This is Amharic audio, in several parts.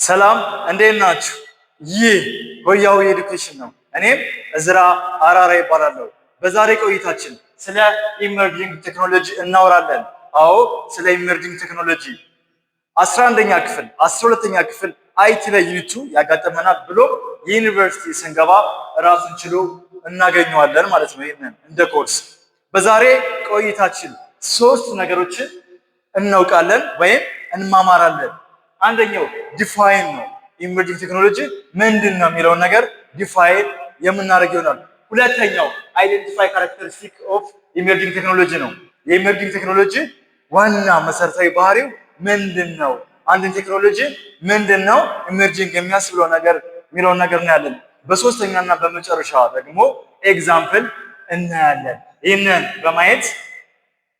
ሰላም እንዴት ናችሁ? ይህ ሆያው ኤዱኬሽን ነው። እኔም እዝራ አራራ ይባላለሁ። በዛሬ ቆይታችን ስለ ኢመርጂንግ ቴክኖሎጂ እናወራለን። አዎ ስለ ኢመርጂንግ ቴክኖሎጂ 11ኛ ክፍል 12ኛ ክፍል አይቲ ላይ ዩኒቱ ያጋጠመናል ብሎ ዩኒቨርሲቲ ስንገባ ራሱን ችሎ እናገኘዋለን ማለት ነው። ይሄንን እንደ ኮርስ በዛሬ ቆይታችን ሶስት ነገሮችን እናውቃለን ወይም እንማማራለን። አንደኛው ዲፋይን ነው። ኢመርጂንግ ቴክኖሎጂ ምንድን ነው የሚለውን ነገር ዲፋይን የምናደርግ ይሆናል። ሁለተኛው አይደንቲፋይ ካራክተሪስቲክ ኦፍ ኢመርጂንግ ቴክኖሎጂ ነው። የኢመርጂንግ ቴክኖሎጂ ዋና መሰረታዊ ባህሪው ምንድን ነው? አንድን ቴክኖሎጂ ምንድን ነው ኢመርጂንግ የሚያስብለው ነገር የሚለውን ነገር እናያለን። በሶስተኛና በመጨረሻ ደግሞ ኤግዛምፕል እናያለን። ይህንን በማየት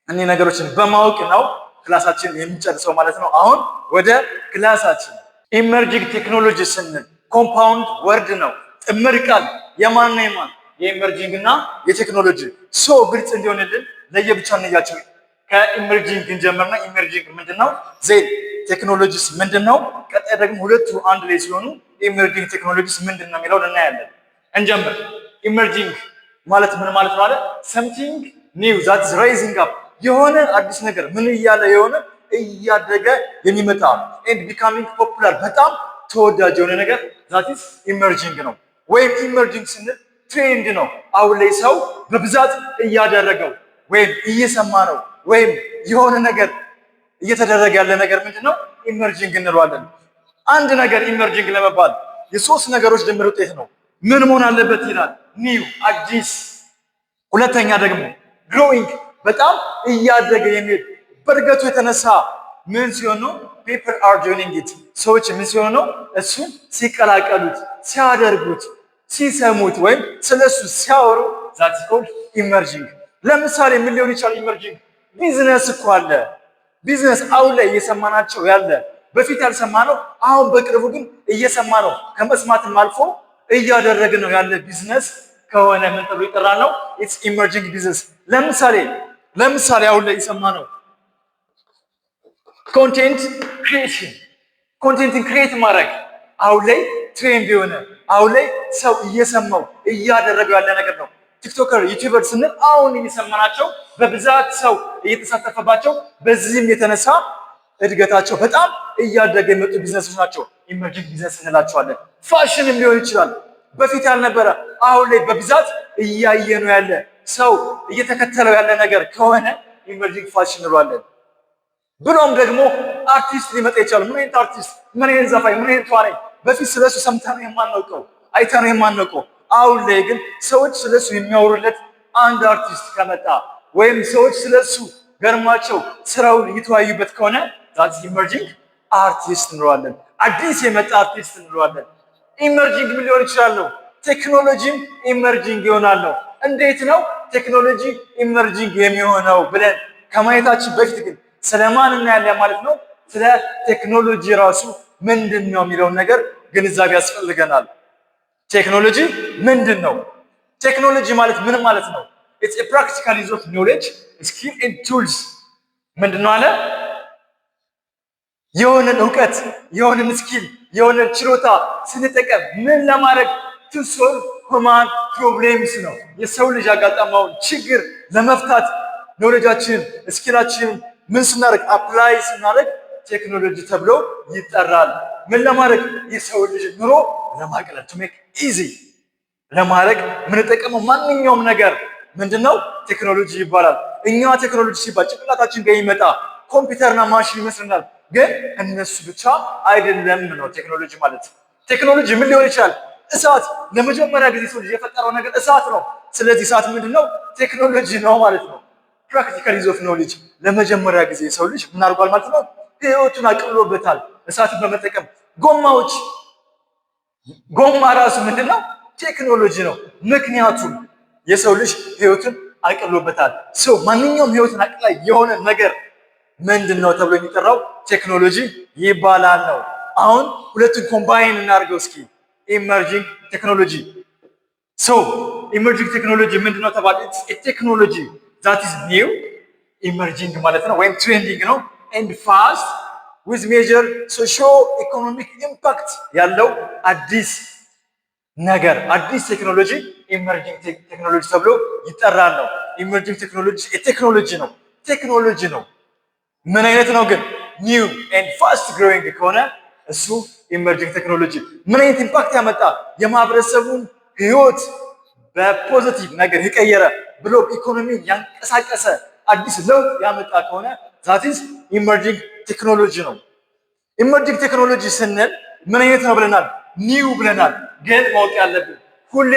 እኒህ ነገሮችን በማወቅ ነው ክላሳችን የሚጨርሰው ማለት ነው። አሁን ወደ ክላሳችን ኢመርጂንግ ቴክኖሎጂ ስንል ኮምፓውንድ ወርድ ነው፣ ጥምር ቃል የማን ነው የማን የኢመርጂንግ እና የቴክኖሎጂ ግልጽ እንዲሆንልን ለየብቻ እንያቸው። ከኢመርጂንግ እንጀምርና ኢመርጂንግ ምንድነው? ዜን ቴክኖሎጂስ ምንድነው? ቀጣይ ደግሞ ሁለቱ አንድ ላይ ሲሆኑ ኢመርጂንግ ቴክኖሎጂስ ምንድነው የሚለውን እናያለን። እንጀምር። ኢመርጂንግ ማለት ምን ማለት ነው? something new that is rising up የሆነ አዲስ ነገር ምን እያለ የሆነ እያደገ የሚመጣ and becoming popular በጣም ተወዳጅ የሆነ ነገር that is emerging ነው። ወይም ኢመርጂንግ ስንል ትሬንድ ነው። አሁን ላይ ሰው በብዛት እያደረገው ወይም እየሰማ ነው ወይም የሆነ ነገር እየተደረገ ያለ ነገር ምንድነው? ኢመርጂንግ እንለዋለን። አንድ ነገር ኢመርጂንግ ለመባል የሶስት ነገሮች ድምር ውጤት ነው። ምን መሆን አለበት ይላል? ኒው አዲስ። ሁለተኛ ደግሞ ግሮዊንግ በጣም እያደገ የሚሄድ በእድገቱ የተነሳ ምን ሲሆን ነው? people are joining it ሰዎች ምን ሲሆን ነው? እሱን ሲቀላቀሉት፣ ሲያደርጉት፣ ሲሰሙት ወይም ስለሱ ሲያወሩ that is called emerging። ለምሳሌ ምን ሊሆን ይችላል? ኢመርጂንግ ቢዝነስ እኮ አለ። ቢዝነስ አሁን ላይ እየሰማናቸው ያለ በፊት ያልሰማነው አሁን በቅርቡ ግን እየሰማ ነው ከመስማትም አልፎ እያደረግን ነው ያለ ቢዝነስ ከሆነ ምን ተብሎ ይጠራል ነው? it's emerging business። ለምሳሌ አሁን ላይ የሰማነው ኮንቴንት ክሪኤሽን፣ ኮንቴንትን ክሪኤት ማድረግ አሁን ላይ ትሬንድ የሆነ አሁን ላይ ሰው እየሰማው እያደረገው ያለ ነገር ነው። ቲክቶከር፣ ዩቲዩበር ስንል አሁን እየሰማናቸው በብዛት ሰው እየተሳተፈባቸው በዚህም የተነሳ እድገታቸው በጣም እያደገ የመጡ ቢዝነሶች ናቸው። ኢመርጂንግ ቢዝነስ እንላቸዋለን። ፋሽንም ሊሆን ይችላል። በፊት ያልነበረ አሁን ላይ በብዛት እያየ ነው ያለ ሰው እየተከተለው ያለ ነገር ከሆነ ኢመርጂንግ ፋሽን እንለዋለን። ብሎም ደግሞ አርቲስት ሊመጣ ይችላል። ምን አይነት አርቲስት፣ ምን አይነት ዘፋኝ፣ ምን አይነት ተዋናይ በፊት ስለሱ ሰምተነው የማናውቀው አይተነው የማናውቀው አሁን ላይ ግን ሰዎች ስለሱ የሚያወሩለት አንድ አርቲስት ከመጣ ወይም ሰዎች ስለሱ ገርማቸው ስራውን እየተወያዩበት ከሆነ ዛት ኢመርጂንግ አርቲስት እንለዋለን። አዲስ የመጣ አርቲስት እንለዋለን። ኢመርጂንግ ምን ሊሆን ይችላል ነው? ቴክኖሎጂም ኢመርጂንግ ይሆናል ነው። እንዴት ነው ቴክኖሎጂ ኢመርጂንግ የሚሆነው ብለን ከማየታችን በፊት ግን ስለማን እናያለን ማለት ነው? ስለ ቴክኖሎጂ ራሱ ምንድን ነው የሚለውን ነገር ግንዛቤ ያስፈልገናል። ቴክኖሎጂ ምንድን ነው? ቴክኖሎጂ ማለት ምን ማለት ነው? it's a practical use of knowledge, skill and tools ምንድን ነው አለ? የሆነን እውቀት፣ የሆነን ስኪል፣ የሆነን ችሎታ ስንጠቀም ምን ለማድረግ to solve human problems ነው። የሰው ልጅ ያጋጠመውን ችግር ለመፍታት ኖሌጃችንን፣ ስኪላችንን ምን ስናደርግ አፕላይ ስናደርግ ቴክኖሎጂ ተብሎ ይጠራል። ምን ለማድረግ? የሰው ልጅ ኑሮ ለማቅለል to make easy ለማድረግ የምንጠቀመው ማንኛውም ነገር ምንድነው? ቴክኖሎጂ ይባላል። እኛ ቴክኖሎጂ ሲባል ጭንቅላታችን ጋር ይመጣ ኮምፒውተርና ማሽን ይመስልናል፣ ግን እነሱ ብቻ አይደለም ነው ቴክኖሎጂ ማለት። ቴክኖሎጂ ምን ሊሆን ይችላል? እሳት። ለመጀመሪያ ጊዜ ሰው ልጅ የፈጠረው ነገር እሳት ነው። ስለዚህ እሳት ምንድነው? ቴክኖሎጂ ነው ማለት ነው። ፕራክቲካል ዩዝ ኦፍ ኖሌጅ ለመጀመሪያ ጊዜ ሰው ልጅ ምን አድርጓል ማለት ነው? ህይወቱን አቅልሎበታል እሳትን በመጠቀም። ጎማ ራሱ ምንድነው? ቴክኖሎጂ ነው። ምክንያቱም የሰው ልጅ ህይወቱን አቅልሎበታል። ሰው ማንኛውም ህይወትን አቅላይ የሆነ ነገር ምንድነው ተብሎ የሚጠራው? ቴክኖሎጂ ይባላል ነው። አሁን ሁለቱን ኮምባይን እናድርገው እስኪ። ኢመርጂንግ ቴክኖሎጂ ኢመርጂንግ ቴክኖሎጂ ምንድነው ተባለ? ቴክኖሎጂ that is new ኢመርጂንግ ማለት ነው ወይም ትሬንዲንግ ነው and fast ዊዝ ሜጀር ሶሾ ኢኮኖሚክ ኢምፓክት ያለው አዲስ ነገር አዲስ ቴክኖሎጂ ኢመርጂንግ ቴክኖሎጂ ተብሎ ይጠራል ነው። ኢመርጂንግ ቴክኖሎጂ ቴክኖሎጂ ነው። ምን አይነት ነው ግን? ኒው ኤንድ ፋስት ግሮዊንግ ከሆነ እሱ ኢመርጂንግ ቴክኖሎጂ። ምን አይነት ኢምፓክት ያመጣ? የማህበረሰቡን ህይወት በፖዚቲቭ ነገር የቀየረ ብሎ ኢኮኖሚን ያንቀሳቀሰ አዲስ ለውጥ ያመጣ ከሆነ ዛት ኢዝ ኢመርጂንግ ቴክኖሎጂ ነው። ኢመርጂንግ ቴክኖሎጂ ስንል ምን አይነት ነው ብለናል? ኒው ብለናል። ግን ማወቅ ያለብን ሁሌ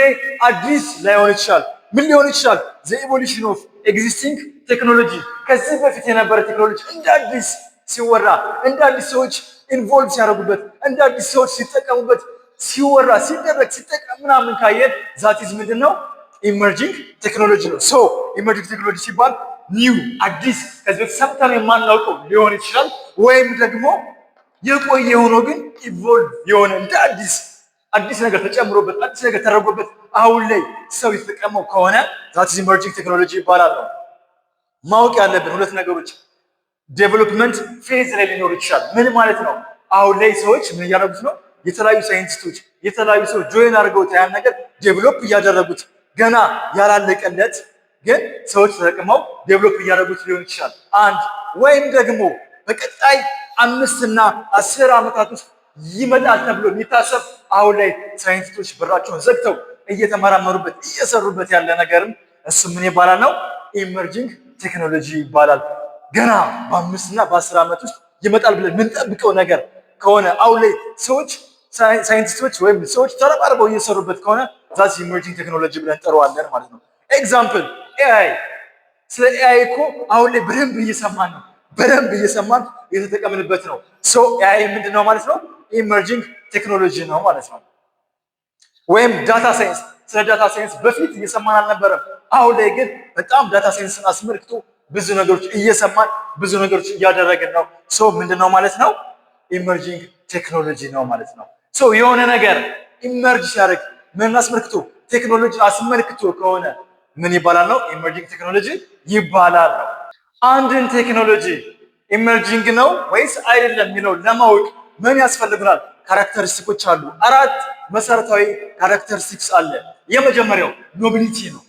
አዲስ ላይሆን ይችላል። ምን ሊሆን ይችላል? ዘ ኢቮሉሽን ኦፍ ኤግዚስቲንግ ቴክኖሎጂ ከዚህ በፊት የነበረ ቴክኖሎጂ እንደ አዲስ ሲወራ፣ እንደ አዲስ ሰዎች ኢንቮልቭ ሲያደርጉበት፣ እንደ አዲስ ሰዎች ሲጠቀሙበት፣ ሲወራ፣ ሲደረግ፣ ሲጠቀም ምናምን ካየን ዛት ኢዝ ምንድን ነው? ኢመርጂንግ ቴክኖሎጂ ነው። ሶ ኢመርጂንግ ቴክኖሎጂ ሲባል ኒው አዲስ ከዚህ በፊት ሰምተን የማናውቀው ሊሆን ይችላል፣ ወይም ደግሞ የቆየ ሆኖ ግን ኢቮልቭ የሆነ እንደ አዲስ ነገር ተጨምሮበት አዲስ ነገር ተደርጎበት አሁን ላይ ሰው የተጠቀመው ከሆነ ዛት ኢዝ ኢመርጂንግ ቴክኖሎጂ ይባላል ነው። ማወቅ ያለብን ሁለት ነገሮች ዴቨሎፕመንት ፌዝ ላይ ሊኖር ይችላል። ምን ማለት ነው? አሁን ላይ ሰዎች ምን እያደረጉት ነው? የተለያዩ ሳይንቲስቶች የተለያዩ ሰዎች ጆይን አድርገው ያን ነገር ዴቨሎፕ እያደረጉት ገና ያላለቀለት ግን ሰዎች ተጠቅመው ዴቨሎፕ እያደረጉት ሊሆን ይችላል። አንድ ወይም ደግሞ በቀጣይ 5 እና 10 ዓመታት ውስጥ ይመጣል ተብሎ የሚታሰብ አሁን ላይ ሳይንቲስቶች ብራቸውን ዘግተው እየተመራመሩበት እየሰሩበት ያለ ነገርም እሱ ምን ይባላል ነው? ኢመርጂንግ ቴክኖሎጂ ይባላል። ገና በ5 እና በ10 ዓመት ውስጥ ይመጣል ብለን የምንጠብቀው ነገር ከሆነ አሁን ላይ ሰዎች ሳይንቲስቶች ወይም ሰዎች ተረባርበው እየሰሩበት ከሆነ ዛት ኢመርጂንግ ቴክኖሎጂ ብለን እንጠራዋለን ማለት ነው። ኤግዛምፕል ኤአይ። ስለ ኤአይ እኮ አሁን ላይ በደንብ እየሰማን እየተጠቀምንበት ነው። ሶ ኤአይ ምንድን ነው ማለት ነው? ኢመርጂንግ ቴክኖሎጂ ነው ማለት ነው። ወይም ዳታ ሳይንስ። ስለ ዳታ ሳይንስ በፊት እየሰማን አልነበረም። አሁን ላይ ግን በጣም ዳታ ሳይንስን አስመልክቶ ብዙ ነገሮች እየሰማን ብዙ ነገሮች እያደረግን ነው። ሶ ምንድን ነው ማለት ነው? ኢመርጂንግ ቴክኖሎጂ ነው ማለት ነው። ሶ የሆነ ነገር ኢመርጅ ሲያደርግ ምን አስመልክቶ? ቴክኖሎጂ አስመልክቶ ከሆነ ምን ይባላል ነው? ኢመርጂንግ ቴክኖሎጂ ይባላል ነው። አንድን ቴክኖሎጂ ኢመርጂንግ ነው ወይስ አይደለም የሚለው ለማወቅ ምን ያስፈልግናል? ካራክተሪስቲኮች አሉ። 4 መሰረታዊ ካራክተሪስቲክስ አለ። የመጀመሪያው ኖቢሊቲ ነው።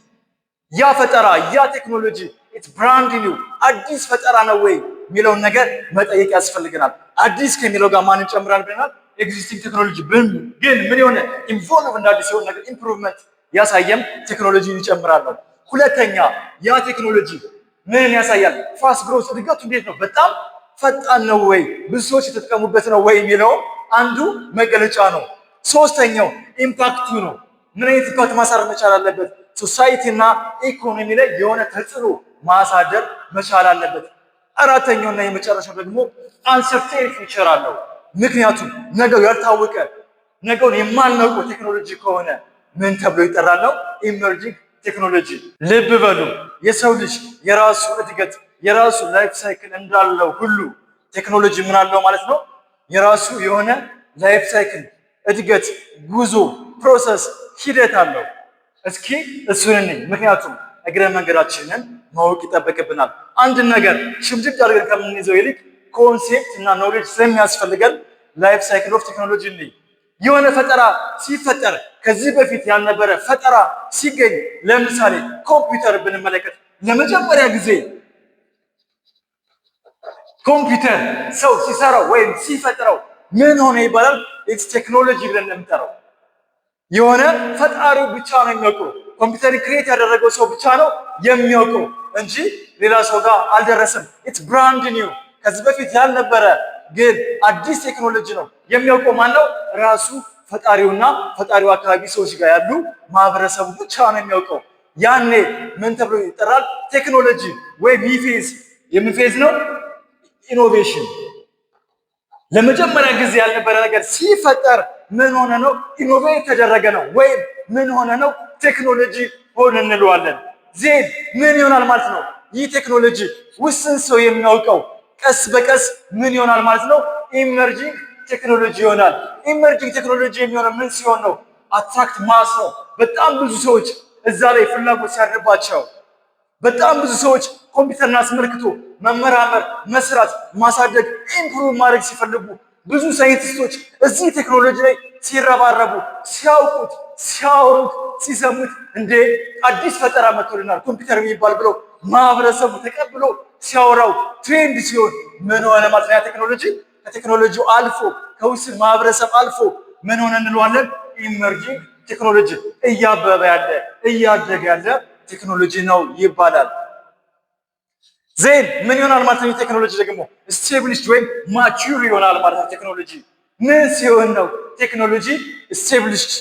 ያ ፈጠራ ያ ቴክኖሎጂ ኢትስ ብራንድ ኒው አዲስ ፈጠራ ነው ወይ የሚለውን ነገር መጠየቅ ያስፈልገናል። አዲስ ከሚለው ጋር ማን እንጨምራል ብለናል? ኤግዚስቲንግ ቴክኖሎጂ ግን ምን የሆነ ኢንቮልቭ እንዳዲስ የሆነ ነገር ኢምፕሩቭመንት ያሳየም ቴክኖሎጂን ይጨምራል ነው። ሁለተኛ ያ ቴክኖሎጂ ምን ያሳያል? ፋስት ግሮዝ እድገቱ እንዴት ነው? በጣም ፈጣን ነው ወይ? ብዙ ሰዎች የተጠቀሙበት ነው ወይ የሚለው አንዱ መገለጫ ነው። ሶስተኛው ኢምፓክቱ ነው። ምን አይነት ኢምፓክት ማሳረፍ መቻል አለበት? ሶሳይቲ እና ኢኮኖሚ ላይ የሆነ ተጽዕኖ ማሳደር መቻል አለበት። አራተኛውና የመጨረሻው ደግሞ አንሰርቴን ፊውቸር አለው። ምክንያቱም ነገው ያልታወቀ ነገውን የማናውቀው ቴክኖሎጂ ከሆነ ምን ተብሎ ይጠራል ነው? ኢመርጂንግ ቴክኖሎጂ። ልብ በሉ የሰው ልጅ የራሱ እድገት የራሱ ላይፍ ሳይክል እንዳለው ሁሉ ቴክኖሎጂ ምን አለው ማለት ነው? የራሱ የሆነ ላይፍ ሳይክል እድገት፣ ጉዞ፣ ፕሮሰስ፣ ሂደት አለው። እስኪ እሱን እንይ። ምክንያቱም እግረ መንገዳችንን ማወቅ ይጠበቅብናል። አንድን ነገር ሽምድድ አድርገን ከምንይዘው ይልቅ ኮንሴፕት እና ኖሌጅ ስለሚያስፈልገን ላይፍ ሳይክል ኦፍ ቴክኖሎጂ እንይ። የሆነ ፈጠራ ሲፈጠር ከዚህ በፊት ያልነበረ ፈጠራ ሲገኝ፣ ለምሳሌ ኮምፒውተር ብንመለከት ለመጀመሪያ ጊዜ ኮምፒውተር ሰው ሲሰራው ወይም ሲፈጥረው ምን ሆነ ይባላል? ኢትስ ቴክኖሎጂ ብለን የምንጠራው የሆነ ፈጣሪው ብቻ ነው የሚያውቀው። ኮምፒውተር ክሬት ያደረገው ሰው ብቻ ነው የሚያውቀው እንጂ ሌላ ሰው ጋር አልደረሰም። ኢትስ ብራንድ ኒው ከዚህ በፊት ያልነበረ ግን አዲስ ቴክኖሎጂ ነው። የሚያውቀው ማን ነው? ራሱ ፈጣሪውና ፈጣሪው አካባቢ ሰዎች ጋር ያሉ ማህበረሰቡ ብቻ ነው የሚያውቀው። ያኔ ምን ተብሎ ይጠራል? ቴክኖሎጂ ወይም ይፌዝ። የምን ፌዝ ነው? ኢኖቬሽን። ለመጀመሪያ ጊዜ ያልነበረ ነገር ሲፈጠር ምን ሆነ ነው? ኢኖቬት ተደረገ ነው። ወይም ምን ሆነ ነው? ቴክኖሎጂ ሆነ እንለዋለን። ዜድ ምን ይሆናል ማለት ነው? ይህ ቴክኖሎጂ ውስን ሰው የሚያውቀው ቀስ በቀስ ምን ይሆናል ማለት ነው? ኢመርጂንግ ቴክኖሎጂ ይሆናል። ኢመርጂንግ ቴክኖሎጂ የሚሆነው ምን ሲሆን ነው? አትራክት ማስ ነው። በጣም ብዙ ሰዎች እዛ ላይ ፍላጎት ሲያድርባቸው በጣም ብዙ ሰዎች ኮምፒውተርን አስመልክቶ መመራመር፣ መስራት፣ ማሳደግ፣ ኢምፕሩቭ ማድረግ ሲፈልጉ ብዙ ሳይንቲስቶች እዚህ ቴክኖሎጂ ላይ ሲረባረቡ ሲያውቁት ሲያወሩት ሲሰሙት እንደ አዲስ ፈጠራ መጥቶልናል ኮምፒውተር የሚባል ብለው ማህበረሰቡ ተቀብሎ ሲያወራው ትሬንድ ሲሆን ምን ሆነ ማለት ነው? ቴክኖሎጂ ከቴክኖሎጂው አልፎ ከውስን ማህበረሰብ አልፎ ምን ሆነ እንለዋለን? ኢመርጂንግ ቴክኖሎጂ እያበበ ያለ እያደገ ያለ ቴክኖሎጂ ነው ይባላል። ዜን ምን ይሆናል ማለት ነው? ቴክኖሎጂ ደግሞ ስቴብሊሽድ ወይም ማቹር ይሆናል ማለት ነው። ቴክኖሎጂ ምን ሲሆን ነው ቴክኖሎጂ ስቴብሊሽድ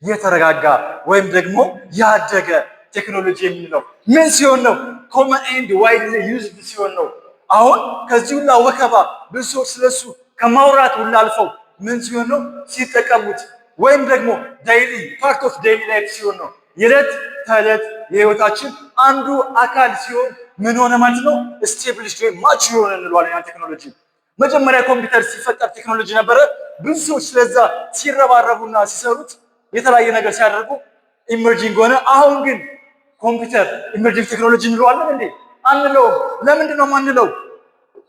የተረጋጋ ወይም ደግሞ ያደገ ቴክኖሎጂ የምንለው? ምን ሲሆን ነው? ኮመን ኤንድ ዋይድሊ ዩዝድ ሲሆን ነው። አሁን ከዚህ ሁላ ወከባ ብዙ ሰዎች ስለሱ ከማውራት ሁላ አልፈው ምን ሲሆን ነው? ሲጠቀሙት ወይም ደግሞ ዳይሊ ፓርት ኦፍ ዳይሊ ላይፍ ሲሆን ነው። የዕለት ተዕለት የህይወታችን አንዱ አካል ሲሆን ምን ሆነ ማለት ነው? ስቴብሊሽድ ወይም ማቹር ሆነ እንለዋለን ያን ቴክኖሎጂ። መጀመሪያ ኮምፒውተር ሲፈጠር ቴክኖሎጂ ነበረ። ብዙ ሰዎች ስለዛ ሲረባረቡና ሲሰሩት የተለያየ ነገር ሲያደርጉ ኢመርጂንግ ሆነ። አሁን ግን ኮምፒውተር ኢመርጂንግ ቴክኖሎጂ እንለዋለን እንዴ? አንለውም። ለምንድን ነው የማንለው?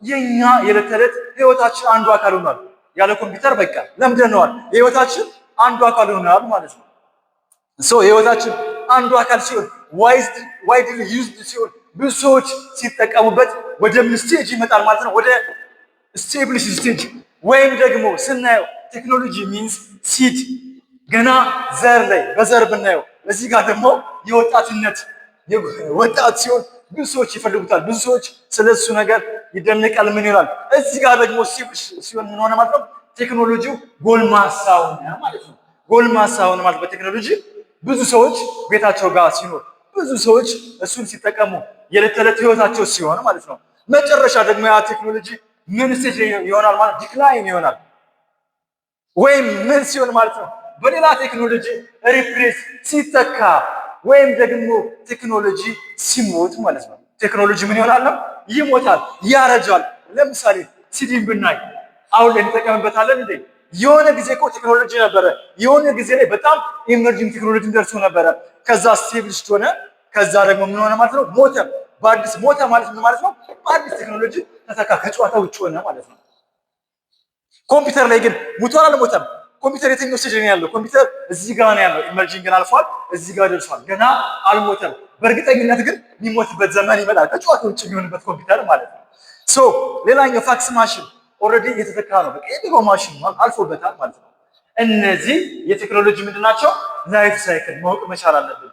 የኛ የዕለት ተዕለት ህይወታችን አንዱ አካል ሆኗል። ያለ ኮምፒውተር በቃ ለምደነዋል። የህይወታችን አንዱ አካል ሆኗል ማለት ነው። የህይወታችን አንዱ አካል ሲሆን ዋይድሊ ዩዝድ ሲሆን ብዙ ሰዎች ሲጠቀሙበት ወደ ምን ስቴጅ ይመጣል ማለት ነው? ወደ ስቴብሊሽ ስቴጅ ወይም ደግሞ ስናየው ቴክኖሎጂ ሚንስ ሲድ ገና ዘር ላይ በዘር ብናየው እዚህ ጋር ደግሞ የወጣትነት ወጣት ሲሆን ብዙ ሰዎች ይፈልጉታል። ብዙ ሰዎች ስለሱ ነገር ይደነቃል። ምን ይሆናል? እዚህ ጋር ደግሞ ሲሆን ምን ሆነ ማለት ነው? ቴክኖሎጂው ጎልማሳ ሆነ ማለት ነው። ጎልማሳ ሆነ ማለት በቴክኖሎጂ ብዙ ሰዎች ቤታቸው ጋር ሲኖር ብዙ ሰዎች እሱን ሲጠቀሙ የዕለት ተዕለት ህይወታቸው ሲሆን ማለት ነው። መጨረሻ ደግሞ ያ ቴክኖሎጂ ምን ስቴጅ ይሆናል ማለት ዲክላይን ይሆናል። ወይም ምን ሲሆን ማለት ነው? በሌላ ቴክኖሎጂ ሪፕሌስ ሲተካ ወይም ደግሞ ቴክኖሎጂ ሲሞት ማለት ነው። ቴክኖሎጂ ምን ይሆናል? ይሞታል፣ ያረጃል። ለምሳሌ ሲዲን ብናይ አሁን ላይ እንጠቀምበታለን እንዴ? የሆነ ጊዜ እኮ ቴክኖሎጂ ነበረ። የሆነ ጊዜ ላይ በጣም ኢመርጂንግ ቴክኖሎጂ ደርሶ ነበረ። ከዛ ስቴብልሽድ ሆነ። ከዛ ደግሞ ምን ሆነ ማለት ነው? ሞተ። በአዲስ ሞተ ማለት ምን ማለት ነው? በአዲስ ቴክኖሎጂ ተተካ፣ ከጨዋታ ውጭ ሆነ ማለት ነው። ኮምፒውተር ላይ ግን ሙቷል አልሞተም? ኮምፒውተር የትኛው ስቴጅ ነው ያለው? ኮምፒውተር እዚህ ጋር ነው ያለው። ኢመርጂንግን አልፏል፣ እዚህ ጋር ደርሷል። ገና አልሞተም። በእርግጠኝነት ግን የሚሞትበት ዘመን ይመጣል፣ ከጨዋታ ውጭ የሚሆንበት ኮምፒውተር ማለት ነው። ሌላኛው ፋክስ ማሽን ኦልሬዲ እየተተካ ነው። በቃ የድሮ ማሽን አልፎበታል ማለት ነው። እነዚህ የቴክኖሎጂ ምንድን ናቸው? ላይፍ ሳይክል ማወቅ መቻል አለብን።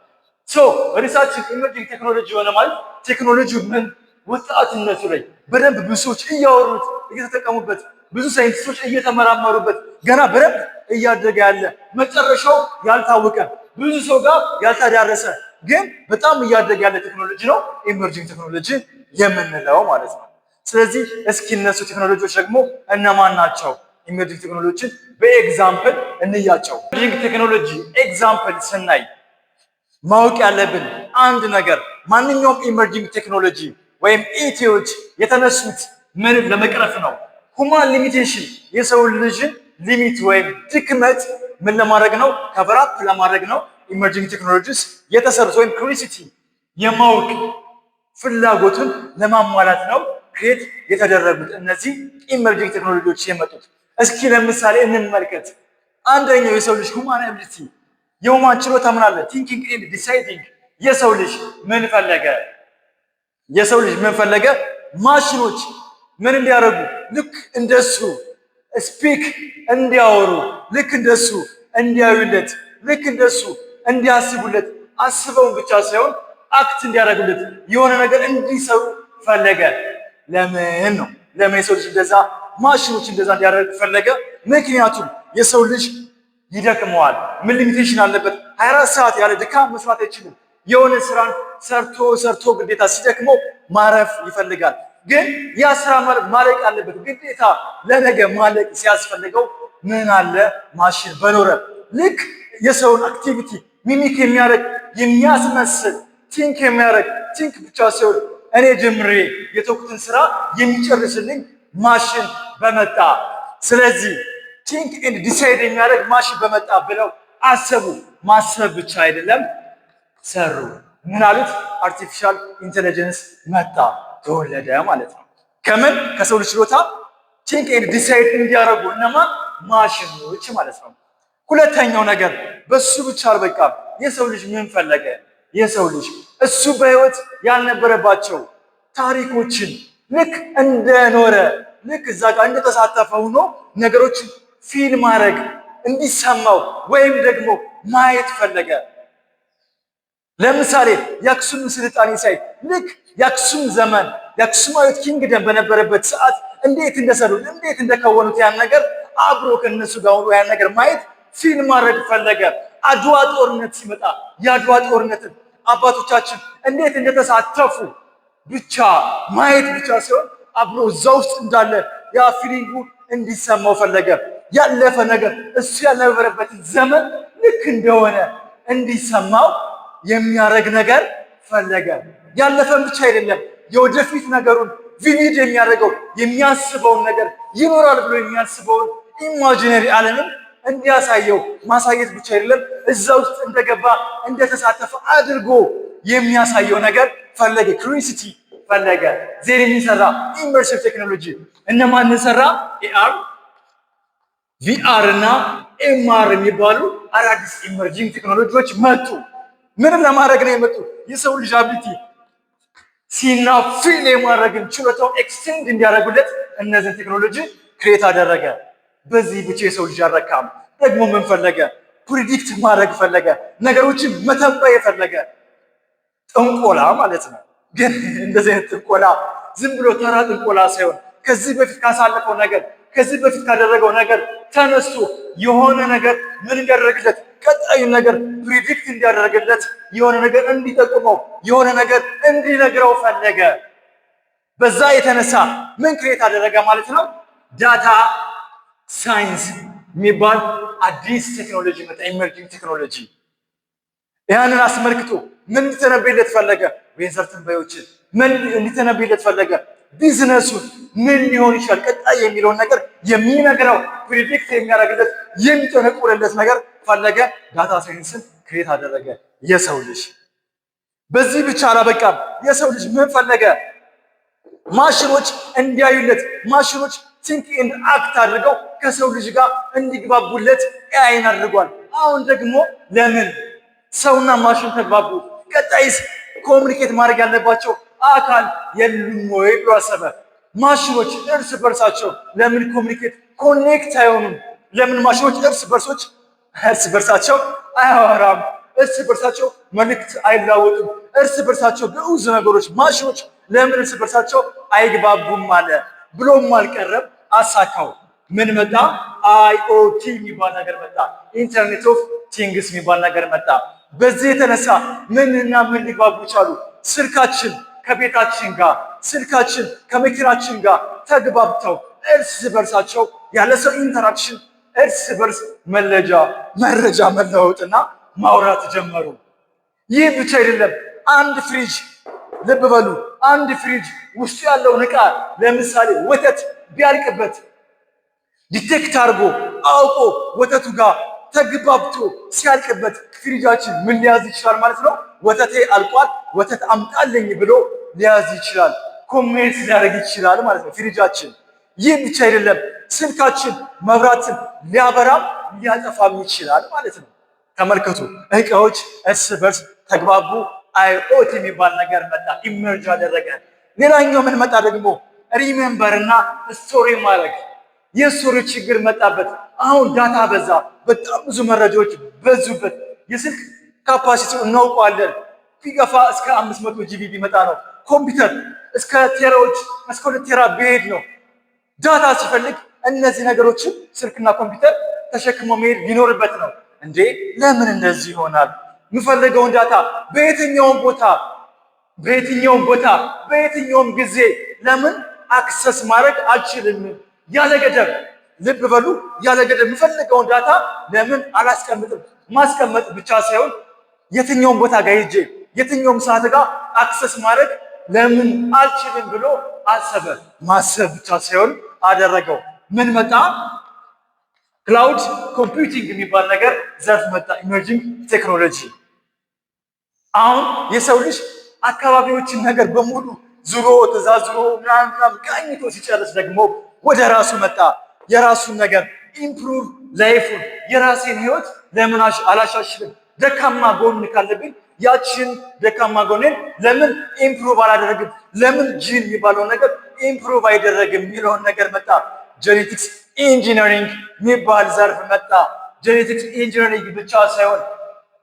ሪሰርች ኢመርጂንግ ቴክኖሎጂ የሆነ ማለት ቴክኖሎጂ ምን ወጣትነቱ ላይ በደንብ ብዙ ሰዎች እያወሩት እየተጠቀሙበት ብዙ ሳይንቲስቶች እየተመራመሩበት ገና በደንብ እያደገ ያለ መጨረሻው ያልታወቀ ብዙ ሰው ጋር ያልተዳረሰ ግን በጣም እያደገ ያለ ቴክኖሎጂ ነው ኢመርጂንግ ቴክኖሎጂ የምንለው ማለት ነው። ስለዚህ እስኪ እነሱ ቴክኖሎጂዎች ደግሞ እነማን ናቸው? ኢመርጂንግ ቴክኖሎጂን በኤግዛምፕል እንያቸው። ኢመርጂንግ ቴክኖሎጂ ኤግዛምፕል ስናይ ማወቅ ያለብን አንድ ነገር ማንኛውም ኢመርጂንግ ቴክኖሎጂ ወይም ኢቲዎች የተነሱት ምን ለመቅረፍ ነው? ሁማን ሊሚቴሽን የሰው ልጅን ሊሚት ወይም ድክመት ምን ለማድረግ ነው? ከቨራፕ ለማድረግ ነው። ኢመርጂንግ ቴክኖሎጂስ የተሰሩት ወይም ኩሪሲቲ የማወቅ ፍላጎቱን ለማሟላት ነው ክሬት የተደረጉት እነዚህ ኢመርጂንግ ቴክኖሎጂዎች የመጡት። እስኪ ለምሳሌ እንመልከት። አንደኛው የሰው ልጅ ሁማን አቢሊቲ የሁማን ችሎታ ምን አለ? ቲንኪንግ ኤንድ ዲሳይዲንግ። የሰው ልጅ ምን ፈለገ? የሰው ልጅ ምን ፈለገ? ማሽኖች ምን እንዲያደርጉ? ልክ እንደሱ ስፒክ እንዲያወሩ፣ ልክ እንደሱ እንዲያዩለት፣ ልክ እንደሱ እንዲያስቡለት፣ አስበውን ብቻ ሳይሆን አክት እንዲያደርጉለት፣ የሆነ ነገር እንዲሰሩ ፈለገ። ለምን ነው? ለምን የሰው ልጅ እንደዛ ማሽኖች እንደዛ እንዲያደርግ ፈለገ? ምክንያቱም የሰው ልጅ ይደክመዋል። ምን ሊሚቴሽን አለበት? 24 ሰዓት ያለ ድካም መስራት አይችልም። የሆነ ስራን ሰርቶ ግዴታ ሲደክመው ማረፍ ይፈልጋል። ግን ያ ስራ ማለቅ አለበት ግዴታ። ለነገ ማለቅ ሲያስፈልገው ምን አለ? ማሽን በኖረ ልክ የሰውን አክቲቪቲ ሚሚክ የሚያደርግ የሚያስመስል ቲንክ የሚያደርግ ቲንክ ብቻ ሲሆን እኔ ጀምሬ የተውኩትን ስራ የሚጨርስልኝ ማሽን በመጣ። ስለዚህ ቲንክ ኤንድ ዲሳይድ የሚያደርግ ማሽን በመጣ ብለው አሰቡ። ማሰብ ብቻ አይደለም ሰሩ። ምን አሉት? አርቲፊሻል ኢንተለጀንስ መጣ ተወለደ ማለት ነው። ከምን ከሰው ልጅ ችሎታ ቲንክ ኤንድ ዲሳይድ እንዲያደርጉ እነማ ማሽኖች ማለት ነው። ሁለተኛው ነገር በሱ ብቻ አልበቃም። የሰው ልጅ ምን ፈለገ? የሰው ልጅ እሱ በህይወት ያልነበረባቸው ታሪኮችን ልክ እንደኖረ ልክ እዛ ጋር እንደተሳተፈ ሆኖ ነገሮችን ፊልም ማድረግ እንዲሰማው ወይም ደግሞ ማየት ፈለገ። ለምሳሌ የአክሱም ስልጣኔ ሳይ ልክ የአክሱም ዘመን የአክሱማዊት ኪንግደም በነበረበት ሰዓት እንዴት እንደሰሩት እንዴት እንደከወኑት ያን ነገር አብሮ ከነሱ ጋር ሆኖ ያን ነገር ማየት ፊልም ማድረግ ፈለገ። አድዋ ጦርነት ሲመጣ የአድዋ ጦርነትን አባቶቻችን እንዴት እንደተሳተፉ ብቻ ማየት ብቻ ሲሆን አብሮ እዛ ውስጥ እንዳለ ያ ፊሊንጉ እንዲሰማው ፈለገ። ያለፈ ነገር እሱ ያልነበረበትን ዘመን ልክ እንደሆነ እንዲሰማው የሚያደርግ ነገር ፈለገ። ያለፈን ብቻ አይደለም የወደፊት ነገሩን ቪቪድ የሚያደርገው የሚያስበውን ነገር ይኖራል ብሎ የሚያስበውን ኢማጂነሪ ዓለምን እንዲያሳየው ማሳየት ብቻ አይደለም እዛ ውስጥ እንደገባ እንደተሳተፈ አድርጎ የሚያሳየው ነገር ፈለገ። ክሪሲቲ ፈለገ። ዜን የሚሰራ ኢመርሲቭ ቴክኖሎጂ እነማንን ሰራ? ኤአር፣ ቪአር እና ኤምአር የሚባሉ አዳዲስ ኢመርጂንግ ቴክኖሎጂዎች መጡ። ምንም ለማድረግ ነው የመጡ? የሰው ልጅ አቢሊቲ ሲና ፊል የማድረግን ችሎታውን ኤክስቴንድ እንዲያደርጉለት እነዚህን ቴክኖሎጂ ክሬት አደረገ። በዚህ ብቻ የሰው ልጅ አልረካም። ደግሞ ምን ፈለገ? ፕሪዲክት ማድረግ ፈለገ። ነገሮችን መተንበይ ፈለገ። ጥንቆላ ማለት ነው። ግን እንደዚህ አይነት ጥንቆላ ዝም ብሎ ተራ ጥንቆላ ሳይሆን ከዚህ በፊት ካሳለፈው ነገር ከዚህ በፊት ካደረገው ነገር ተነስቶ የሆነ ነገር ምን እንዲያደርግለት ቀጣዩ ነገር ፕሪዲክት እንዲያደርግለት የሆነ ነገር እንዲጠቁመው የሆነ ነገር እንዲነግረው ፈለገ። በዛ የተነሳ ምን ክሬት አደረገ ማለት ነው? ዳታ ሳይንስ የሚባል አዲስ ቴክኖሎጂ መጣ። ኢመርጂንግ ቴክኖሎጂ። ያንን አስመልክቶ ምን እንዲተነበይለት ፈለገ? ዌዘር ትንበዮችን ምን እንዲተነበይለት ፈለገ? ቢዝነሱን ምን ሊሆን ይችላል ቀጣይ የሚለውን ነገር የሚነግረው ፕሪዲክት የሚያደርግለት የሚጠነቁርለት ነገር ፈለገ። ዳታ ሳይንስን ክሬት አደረገ የሰው ልጅ። በዚህ ብቻ አላበቃም። የሰው ልጅ ምን ፈለገ? ማሽኖች እንዲያዩለት፣ ማሽኖች ቲንክ ኤንድ አክት አድርገው ከሰው ልጅ ጋር እንዲግባቡለት ኤአይን አድርጓል። አሁን ደግሞ ለምን ሰውና ማሽን ተግባቡ? ቀጣይስ ኮሙኒኬት ማድረግ ያለባቸው አካል የሉም ወይ ብሎ አሰበ። ማሽኖች እርስ በርሳቸው ለምን ኮኔክት አይሆኑም? ለምን ማሽኖች እርስ በርሳቸው አያወራም? እርስ በርሳቸው መልእክት አይላወጡም? እርስ በርሳቸው ግዑዝ ነገሮች ማሽኖች ለምን እርስ በርሳቸው አይግባቡም አለ። ብሎም አልቀረም፣ አሳካው። ምን መጣ? አይኦቲ የሚባል ነገር መጣ። ኢንተርኔት ኦፍ ቲንግስ የሚባል ነገር መጣ። በዚህ የተነሳ ምንና ምን ሊግባቡ ቻሉ? ስልካችን ከቤታችን ጋር፣ ስልካችን ከመኪናችን ጋር ተግባብተው እርስ በርሳቸው ያለ ሰው ኢንተራክሽን እርስ በርስ መረጃ መለዋወጥና ማውራት ጀመሩ። ይህ ብቻ አይደለም። አንድ ፍሪጅ ልብ በሉ፣ አንድ ፍሪጅ ውስጡ ያለውን ዕቃ ለምሳሌ ወተት ቢያልቅበት ዲቴክት አድርጎ አውቆ ወተቱ ጋር ተግባብቶ ሲያልቅበት ፍሪጃችን ምን ሊያዝ ይችላል ማለት ነው? ወተቴ አልቋል፣ ወተት አምጣልኝ ብሎ ሊያዝ ይችላል። ኮሜንት ሊያደርግ ይችላል ማለት ነው ፍሪጃችን። ይህ ብቻ አይደለም፣ ስልካችን መብራትን ሊያበራም ሊያጠፋም ይችላል ማለት ነው። ተመልከቱ፣ ዕቃዎች እርስ በርስ ተግባቡ። አይኦቲ የሚባል ነገር መጣ፣ ኢመርጅ አደረገ። ሌላኛው ምን መጣ ደግሞ? ሪሜምበር እና ስቶሪ ማድረግ። የስቶሪ ችግር መጣበት። አሁን ዳታ በዛ፣ በጣም ብዙ መረጃዎች በዙበት። የስልክ ካፓሲቲው እናውቀዋለን። ቢገፋ እስከ 500 ጂቢ ቢመጣ ነው። ኮምፒውተር እስከ ቴራዎች እስከ 2 ቴራ ቢሄድ ነው። ዳታ ሲፈልግ እነዚህ ነገሮችን ስልክና ኮምፒውተር ተሸክሞ መሄድ ሊኖርበት ነው። እንዴ ለምን እንደዚህ ይሆናል? የምፈልገውን ዳታ በየትኛውም ቦታ በየትኛውም ጊዜ ለምን አክሰስ ማድረግ አልችልም? ያለ ገደብ። ልብ በሉ፣ ያለ ገደብ የምፈልገውን ዳታ ለምን አላስቀምጥም? ማስቀመጥ ብቻ ሳይሆን የትኛውም ቦታ ጋር ሄጄ የትኛውም ሰዓት ጋር አክሰስ ማድረግ ለምን አልችልም ብሎ አሰበ። ማሰብ ብቻ ሳይሆን አደረገው። ምን መጣ? ክላውድ ኮምፒውቲንግ የሚባል ነገር ዘርፍ መጣ። ኢመርጂንግ ቴክኖሎጂ። አሁን የሰው ልጅ አካባቢዎችን ነገር በሙሉ ዙሮ ተዛዝሮ ምናምን ቃኝቶ ሲጨርስ ደግሞ ወደ ራሱ መጣ። የራሱን ነገር ኢምፕሩቭ ላይፉን የራሴን ህይወት ለምን አላሻሽልም? ደካማ ጎን ካለብኝ ያችን ደካማ ጎንን ለምን ኢምፕሩቭ አላደረግም? ለምን ጂን የሚባለው ነገር ኢምፕሩቭ አይደረግም የሚለውን ነገር መጣ። ጄኔቲክስ ኢንጂነሪንግ የሚባል ዘርፍ መጣ። ጄኔቲክስ ኢንጂነሪንግ ብቻ ሳይሆን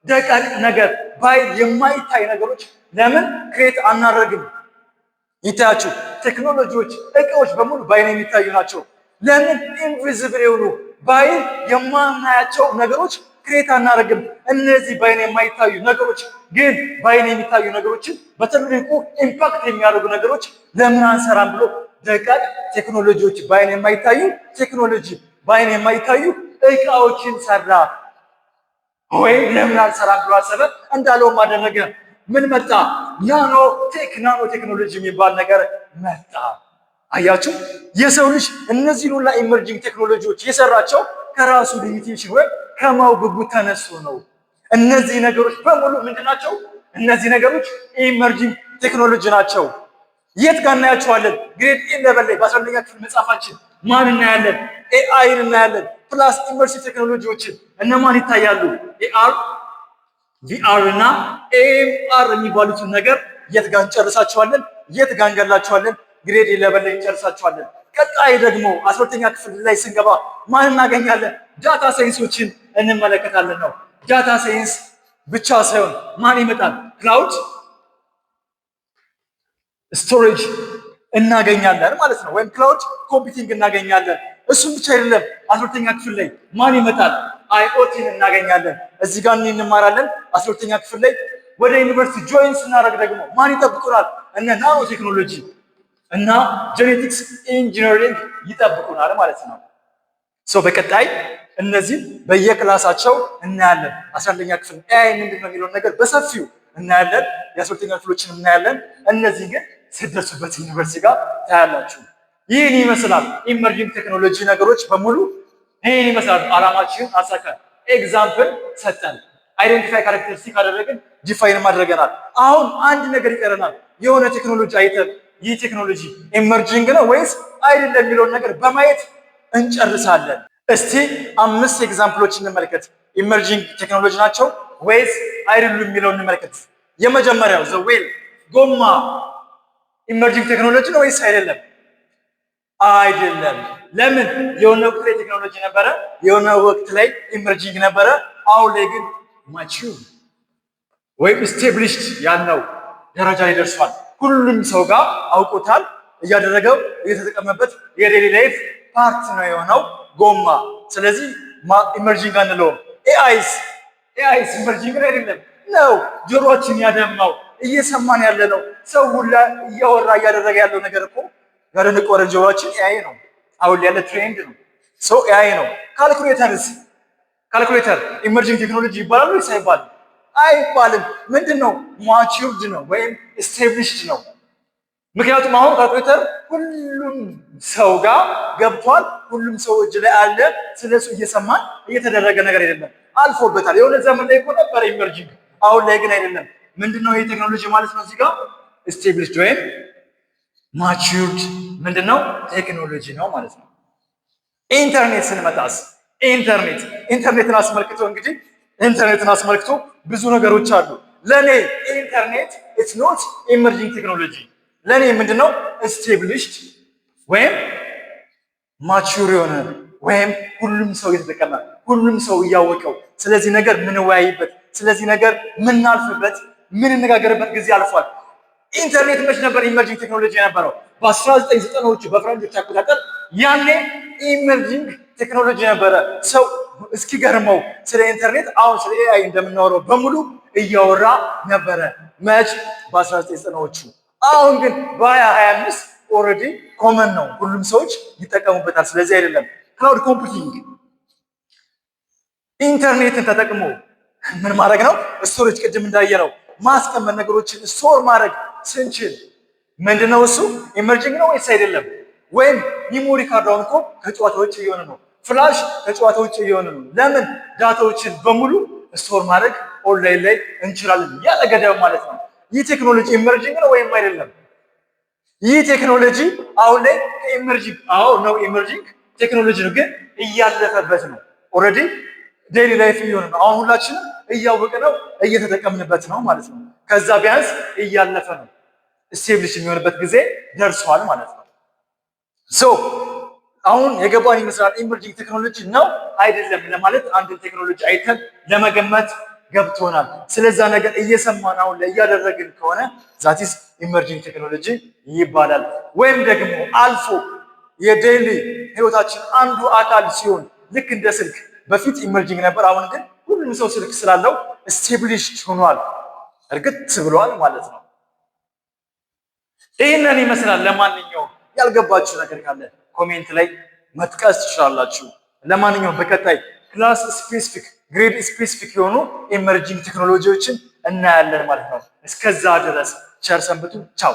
ደቃቅ ነገር በአይን የማይታይ ነገሮች ለምን ክሬት አናደርግም? ይታያችሁ ቴክኖሎጂዎች፣ እቃዎች በሙሉ በአይን የሚታዩ ናቸው። ለምን ኢንቪዚብል የሆኑ በአይን የማናያቸው ነገሮች ክሬት አናደርግም? እነዚህ በአይን የማይታዩ ነገሮች ግን በአይን የሚታዩ ነገሮችን በትልቁ ኢምፓክት የሚያደርጉ ነገሮች ለምን አንሰራም ብሎ ደቃቅ ቴክኖሎጂዎች በአይን የማይታዩ ቴክኖሎጂ በአይን የማይታዩ እቃዎችን ሰራ። ወይም ለምን አንሰራም ብሎ አሰበ። እንዳለውም አደረገ። ምን መጣ? ናኖ ቴክኖሎጂ የሚባል ነገር መጣ። አያችሁ የሰው ልጅ እነዚህን ሁላ ኢመርጂንግ ቴክኖሎጂዎች የሰራቸው ከራሱ ሊሚቴሽን ወይም ከማውግቡ ተነሱ ነው። እነዚህ ነገሮች በሙሉ ምንድን ናቸው? እነዚህ ነገሮች ኢመርጂንግ ቴክኖሎጂ ናቸው። የት ጋር እናያቸዋለን? ግሬድ 11 ላይ በ11ኛ ክፍል መጽሐፋችን ማን እናያለን? ኤአይን እናያለን። ፕላስ ኢመርሲቭ ቴክኖሎጂዎችን እነማን ይታያሉ? ኤአር፣ ቪአር እና ኤምአር የሚባሉትን ነገር የት ጋር እንጨርሳቸዋለን? የት ጋር እንገላቸዋለን? ግሬድ 11 ላይ እንጨርሳቸዋለን። ቀጣይ ደግሞ 12ኛ ክፍል ላይ ስንገባ ማን እናገኛለን? ዳታ ሳይንሶችን እንመለከታለን ነው። ዳታ ሳይንስ ብቻ ሳይሆን ማን ይመጣል? ክላውድ ስቶሬጅ እናገኛለን ማለት ነው። ወይም ክላውድ ኮምፒውቲንግ እናገኛለን። እሱም ብቻ አይደለም። 12ኛ ክፍል ላይ ማን ይመጣል? አይኦቲን እናገኛለን። እዚህ ጋር እንማራለን። 12ኛ ክፍል ላይ ወደ ዩኒቨርሲቲ ጆይን ስናደርግ ደግሞ ማን ይጠብቁናል? እነ ናኖ ቴክኖሎጂ እና ጄኔቲክስ ኢንጂነሪንግ ይጠብቁናል ማለት ነው። በቀጣይ እነዚህ በየክላሳቸው እናያለን። 11ኛ ክፍል ኤአይ ምንድን ነው የሚለውን ነገር በሰፊው እናያለን። የ12ኛ ክፍሎችን እናያለን። እነዚህ ግን ስደርሱበት ዩኒቨርሲቲ ጋር ታያላችሁ። ይህን ይመስላል ኢመርጂንግ ቴክኖሎጂ ነገሮች በሙሉ ይህን ይመስላል። አላማችን አሳካን። ኤግዛምፕል ሰጠን፣ አይደንቲፋይ ካራክተሪስቲክ አደረግን፣ ዲፋይን አድርገናል። አሁን አንድ ነገር ይቀረናል። የሆነ ቴክኖሎጂ አይተን ይህ ቴክኖሎጂ ኢመርጂንግ ነው ወይስ አይደለም የሚለውን ነገር በማየት እንጨርሳለን። እስቲ 5 ኤግዛምፕሎች እንመልከት። ኢመርጂንግ ቴክኖሎጂ ናቸው ወይስ አይደሉም የሚለውን እንመልከት። የመጀመሪያው ዘ ዌል ጎማ ኢመርጂንግ ቴክኖሎጂ ነው ወይስ አይደለም? አይደለም። ለምን? የሆነ ወቅት ላይ ቴክኖሎጂ ነበረ፣ የሆነ ወቅት ላይ ኢመርጂንግ ነበረ። አሁን ላይ ግን ማቹር ወይም ስቴብሊሽድ ያልነው ደረጃ ላይ ደርሷል። ሁሉም ሰው ጋር አውቆታል፣ እያደረገው እየተጠቀመበት የዴሊ ላይፍ ፓርት ነው የሆነው ጎማ። ስለዚህ ኢመርጂንግ አንለውም። ኤአይስ ኢመርጂንግ አይደለም ነው። ጆሮአችን ያደማው እየሰማን ያለ ነው። ሰው ሁላ እያወራ እያደረገ ያለው ነገር እኮ ያደነቆረ ጆሮአችን ኤአይ ነው። አሁን ያለ ትሬንድ ነው። ኤአይ ነው። ካልኩሌተር ኢመርጂንግ ቴክኖሎጂ ይባላል ወይስ አይባልም? አይባልም። ምንድን ነው? ማቹርድ ነው ወይም ስቴብሊሽድ ነው። ምክንያቱም አሁን ካልኩሌተር ሁሉም ሰው ጋር ገብቷል። ሁሉም ሰው እጅ ላይ አለ። ስለሱ እየሰማን እየተደረገ ነገር አይደለም። አልፎበታል። የሆነ ዘመን ላይ እኮ ነበር ኢመርጂንግ፣ አሁን ላይ ግን አይደለም። ምንድነው ይሄ ቴክኖሎጂ ማለት ነው? እዚህ ጋር ስቴብሊሽድ ወይም ማቹርድ ምንድነው? ቴክኖሎጂ ነው ማለት ነው። ኢንተርኔት ስንመጣስ ኢንተርኔትን አስመልክቶ እንግዲህ ኢንተርኔትን አስመልክቶ ብዙ ነገሮች አሉ። ለኔ ኢንተርኔት ኢትስ ኖት ኢመርጂንግ ቴክኖሎጂ። ለኔ ምንድነው? ስቴብሊሽድ ወይም ማቹር የሆነ ወይም ሁሉም ሰው እየተጠቀመ ሁሉም ሰው እያወቀው ስለዚህ ነገር ምንወያይበት ስለዚህ ነገር ምናልፍበት ምንነጋገርበት ጊዜ አልፏል። ኢንተርኔት መች ነበር ኢመርጂንግ ቴክኖሎጂ የነበረው? በ1990ዎቹ በፈረንጆች አቆጣጠር ያኔ ኢመርጂንግ ቴክኖሎጂ ነበረ። ሰው እስኪገርመው ስለ ኢንተርኔት አሁን ስለ ኤአይ እንደምናወራው በሙሉ እያወራ ነበረ። መች? በ1990ዎቹ። አሁን ግን በ2025 ኦልሬዲ ኮመን ነው፣ ሁሉም ሰዎች ይጠቀሙበታል። ስለዚህ አይደለም። ክላውድ ኮምፒውቲንግ ኢንተርኔትን ተጠቅሞ ምን ማድረግ ነው? ስቶሬጅ፣ ቅድም እንዳየነው ማስቀመጥ፣ ነገሮችን ስቶር ማድረግ ስንችል ምንድነው እሱ? ኢመርጂንግ ነው ወይስ አይደለም? ወይም ሚሞሪ ካርድ አሁን እኮ ከጨዋታ ውጭ እየሆነ ነው። ፍላሽ ከጨዋታ ውጭ እየሆነ ነው። ለምን? ዳታዎችን በሙሉ ስቶር ማድረግ ኦንላይን ላይ እንችላለን ያለ ገደብ ማለት ነው። ይህ ቴክኖሎጂ ኢመርጂንግ ነው ወይም አይደለም? ይህ ቴክኖሎጂ አሁን ላይ ኢመርጂንግ ነው ኢመርጂንግ ቴክኖሎጂ ነው፣ ግን እያለፈበት ነው። ኦልሬዲ ዴይሊ ላይፍ እየሆነ ነው። አሁን ሁላችንም እያወቀ ነው እየተጠቀምንበት ነው ማለት ነው። ከዛ ቢያንስ እያለፈ ነው፣ ስቴብሊሽ የሚሆንበት ጊዜ ደርሷል ማለት ነው። ሶ አሁን የገባን ይመስላል ኢመርጂንግ ቴክኖሎጂ ነው አይደለም ለማለት አንድን ቴክኖሎጂ አይተን ለመገመት ገብቶናል። ስለዛ ነገር እየሰማን አሁን ላይ እያደረግን ከሆነ ዛቲስ ኢመርጂንግ ቴክኖሎጂ ይባላል። ወይም ደግሞ አልፎ የዴይሊ ህይወታችን አንዱ አካል ሲሆን ልክ እንደ ስልክ በፊት ኢመርጂንግ ነበር፣ አሁን ግን ሁሉም ሰው ስልክ ስላለው ስቴብሊሽድ ሆኗል፣ እርግጥ ብሏል ማለት ነው። ይህንን ይመስላል። ለማንኛውም ያልገባችሁ ነገር ካለ ኮሜንት ላይ መጥቀስ ትችላላችሁ። ለማንኛውም በቀጣይ ክላስ ስፔሲፊክ ግሬድ ስፔሲፊክ የሆኑ ኢመርጂንግ ቴክኖሎጂዎችን እናያለን ማለት ነው። እስከዛ ድረስ ቸር ሰንብቱ። ቻው